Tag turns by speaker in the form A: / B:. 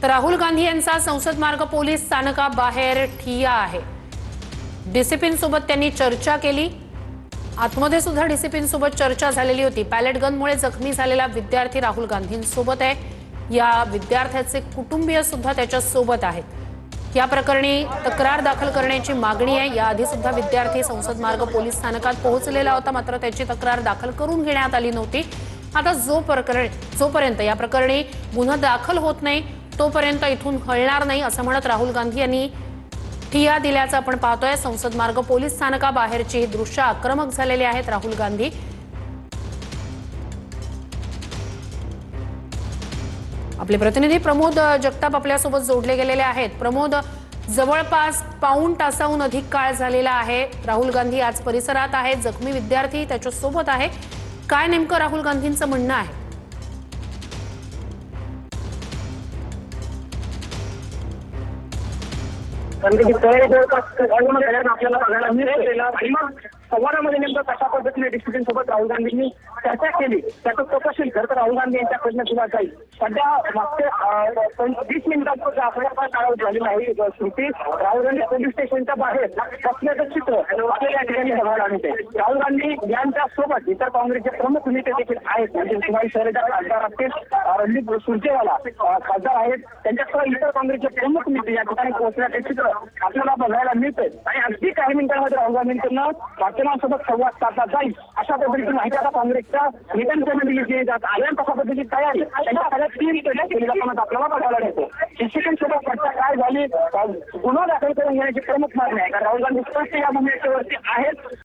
A: तर राहुल गांधी यांचा संसद मार्ग पोलीस स्थानकाबाहेर ठिय्या आहे। डीसीपीं सोबत त्यांनी चर्चा केली। आतमध्ये सुद्धा डीसीपीं सोबत चर्चा झालेली होती। पॅलेट गनमुळे जखमी झालेला विद्यार्थी राहुल गांधींसोबत आहे। या विद्यार्थ्याचे कुटुंबीय सुद्धा त्याच्या सोबत आहेत। या प्रकरणी तक्रार दाखल करण्याची मागणी आहे। याआधी सुद्धा विद्यार्थी संसद मार्ग पोलीस स्थानकात पोहोचलेला होता, मात्र त्याची तक्रार दाखल करून घेण्यात आली नव्हती। आता जोपर्यंत या प्रकरणी गुन्हा दाखल होत नाही तोपर्यंत इथून हलणार नाही असं म्हणत राहुल गांधी यांनी ठिय्या दिल्याचं आपण पाहतोय। संसद मार्ग पोलीस स्थानकाबाहेरची दृश्य आक्रमक झालेली आहेत। राहुल गांधी आपले प्रतिनिधी प्रमोद जगताप आपल्यासोबत जोडले गेलेले आहेत। प्रमोद, जवळपास पाऊण तासाहून अधिक काळ झालेला आहे। राहुल गांधी आज परिसरात आहेत, जखमी विद्यार्थी त्याच्या सोबत आहे। काय नेमकं राहुल गांधींचं म्हणणं आहे?
B: आपल्याला बघायला मिळेल आणि मग संवादामध्ये नेमकं कशा पद्धतीने डीसीपीं सोबत राहुल गांधींनी चर्चा केली त्याचं तपशील खरं तर राहुल गांधी यांच्याकडनं सुद्धा जाईल। सध्या मागचे 20 मिनिटांचा आपल्याला कालावधी झालेला आहे। श्रुती राहुल गांधी पोलीस स्टेशनच्या बाहेर बसल्याचं चित्र आपल्याला या ठिकाणी बघायला मिळते। राहुल गांधी यांच्या सोबत इतर काँग्रेसचे प्रमुख नेते देखील आहेत, म्हणजे शिवाजी शहराच्या खासदार असतील, रणदीप सुरजेवाला खासदार आहेत, त्यांच्यासह इतर काँग्रेसचे प्रमुख नेते या ठिकाणी पोहोचण्याचे चित्र आपल्याला बघायला मिळते। आणि अगदी काही मिनिटांमध्ये राहुल गांधींकडनं माध्यमांसोबत संवाद साधला जाईल अशा पद्धतीची माहिती आता काँग्रेसच्या नेत्यांकडून दिली जात आहे। तशा पद्धतीची तयारी त्यांच्या सगळ्या 3 केलेल्या आपल्याला बघायला मिळते। डीसीपीं सोबत चर्चा काय झाली, गुन्हा दाखल करून घेण्याची प्रमुख मागणी आहे, कारण राहुल गांधी स्पष्ट या भूमिकेवरती आहेत।